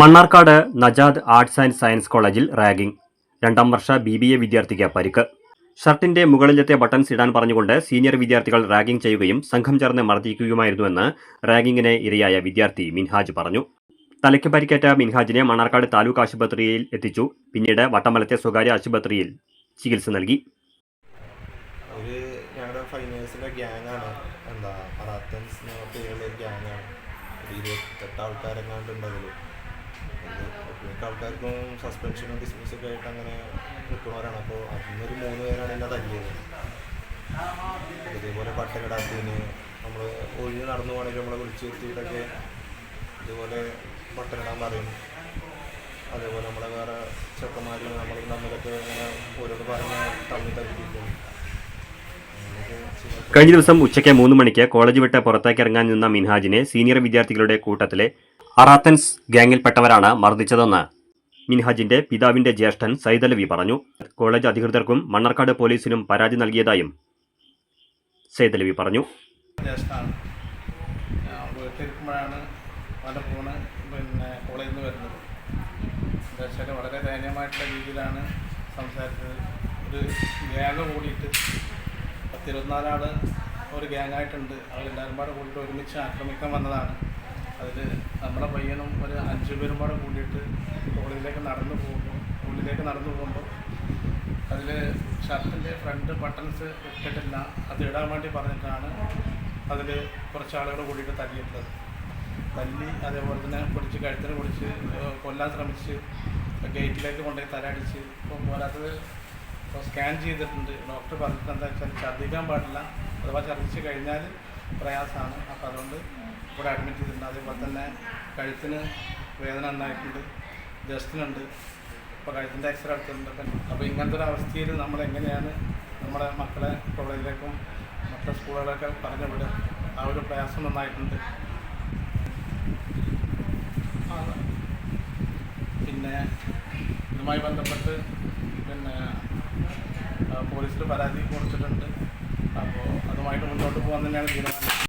Mannarkkad Najad arts and science കോളേജിൽ ragging. 2ാം വർഷ BBA വിദ്യാർത്ഥിക്ക് പരിക്ക്. ഷർട്ടിന്റെ മുകളിലത്തെ ബട്ടൺസ് ഇടാൻ പറഞ്ഞുകൊണ്ട് സീനിയർ വിദ്യാർത്ഥികൾ റാഗിംഗ് ചെയ്യുകയും സംഘം ചേർന്ന് മർദ്ദിക്കുകയുമായിരുന്നുവെന്ന് റാഗിങ്ങിന് ഇരയായ വിദ്യാർത്ഥി മിൻഹാജ് പറഞ്ഞു. തലയ്ക്ക് പരിക്കേറ്റ മിൻഹാജിനെ മണ്ണാർക്കാട് താലൂക്ക് ആശുപത്രിയിൽ എത്തിച്ചു. പിന്നീട് വട്ടമലത്തെ സ്വകാര്യ ആശുപത്രിയിൽ ചികിത്സ നൽകി. ഞങ്ങളുടെ ഫൈനേഴ്സിൻ്റെ ഗ്യാങ്ങാണ്, അറാത്തൻസ് എന്ന പേരുള്ളൊരു ഗ്യാങ്ങാണ്. 28 ആൾക്കാരെങ്ങാണ്ടുണ്ട്. മിക്ക ആൾക്കാർക്കും സസ്പെൻഷനും ഡിസ്മിസൊക്കെ ആയിട്ട് അങ്ങനെ നിൽക്കുന്നവരാണ്. അപ്പോൾ അതിന്നൊരു 3 പേരാണ് എന്നെ തല്ലിയത്. ഇതേപോലെ ബട്ടണിടാത്തതിന് നമ്മൾ ഒഴിഞ്ഞ് നടന്നു പോകണമെങ്കിൽ നമ്മളെ വിളിച്ച് വരുത്തിയിട്ടൊക്കെ ഇതുപോലെ ബട്ടണിടാൻ പറയും. അതേപോലെ നമ്മളെ വേറെ ചെറുക്കന്മാർ നമ്മൾ തമ്മിലൊക്കെ ഇങ്ങനെ ഓരോന്ന് പറഞ്ഞ് തമ്മിൽ തല്ലിപ്പിക്കും. കഴിഞ്ഞ ദിവസം ഉച്ചയ്ക്ക് 3 മണിക്ക് കോളേജ് വിട്ട് പുറത്തേക്കിറങ്ങാൻ നിന്ന മിൻഹാജിനെ സീനിയർ വിദ്യാർത്ഥികളുടെ കൂട്ടത്തിലെ അറാത്തൻസ് ഗ്യാങ്ങിൽപ്പെട്ടവരാണ് മർദ്ദിച്ചതെന്ന് മിൻഹാജിന്റെ പിതാവിന്റെ ജ്യേഷ്ഠൻ സൈദലവി പറഞ്ഞു. കോളേജ് അധികൃതർക്കും മണ്ണാർക്കാട് പോലീസിനും പരാതി നൽകിയതായും സൈദലവി പറഞ്ഞു. വീട്ടിലിരിക്കുമ്പോഴാണ് അവൻ്റെ ഫോണ് കോളേജിൽ നിന്ന് വരുന്നത്. എന്താ വെച്ചാൽ വളരെ ദയനീയമായിട്ടുള്ള രീതിയിലാണ് സംസാരിച്ചത്. ഒരു ഗ്യാങ് കൂടിയിട്ട് 10-24 ആൾ ഒരു ഗ്യാങ്ങായിട്ടുണ്ട്. അവരെല്ലാവരും പാടെ കൂടിയിട്ട് ഒരുമിച്ച് ആക്രമിക്കാൻ വന്നതാണ്. അതിൽ നമ്മുടെ പയ്യനും ഒരു 5 പേരും പാടെ കൂടിയിട്ട് ഉള്ളിലേക്ക് നടന്നു പോകുമ്പോൾ അതിൽ ഷർട്ടിൻ്റെ ഫ്രണ്ട് ബട്ടൺസ് ഇട്ടിട്ടില്ല, അത് ഇടാൻ വേണ്ടി പറഞ്ഞിട്ടാണ് അതിൽ കുറച്ച് ആളുകൾ കൂടിയിട്ട് തല്ലിയിട്ടുള്ളത്. തല്ലി അതേപോലെ തന്നെ പിടിച്ച് കഴുത്തിന് പിടിച്ച് കൊല്ലാൻ ശ്രമിച്ച് ഗേറ്റിലേക്ക് കൊണ്ടുപോയി തലയടിച്ച്. ഇപ്പം പോരാത്തത് സ്കാൻ ചെയ്തിട്ടുണ്ട്. ഡോക്ടർ പറഞ്ഞിട്ട് എന്താ വെച്ചാൽ ഛർദ്ദിക്കാൻ പാടില്ല, അഥവാ ഛർദ്ദിച്ച് കഴിഞ്ഞാൽ പ്രയാസമാണ്. അപ്പോൾ അതുകൊണ്ട് ഇവിടെ അഡ്മിറ്റ് ചെയ്തിട്ടുണ്ട്. അതേപോലെ തന്നെ കഴുത്തിന് വേദന ഉണ്ടായിട്ടുണ്ട്, ജസ്റ്റിനുണ്ട്. ഇപ്പോൾ കഴുത്തിൻ്റെ എക്സ്റേ എടുത്തിട്ടുണ്ട്. അപ്പോൾ ഇങ്ങനത്തെ ഒരു അവസ്ഥയിൽ നമ്മളെങ്ങനെയാണ് നമ്മുടെ മക്കളെ കോളേജിലേക്കും മറ്റു സ്കൂളുകളൊക്കെ പറഞ്ഞു വിടുക? ആ ഒരു പ്രയാസം നന്നായിട്ടുണ്ട്. പിന്നെ ഇതുമായി ബന്ധപ്പെട്ട് പോലീസിൽ പരാതി കൊടുത്തിട്ടുണ്ട്. അപ്പോൾ അതുമായിട്ട് മുന്നോട്ട് പോകാൻ തന്നെയാണ് തീരുമാനം.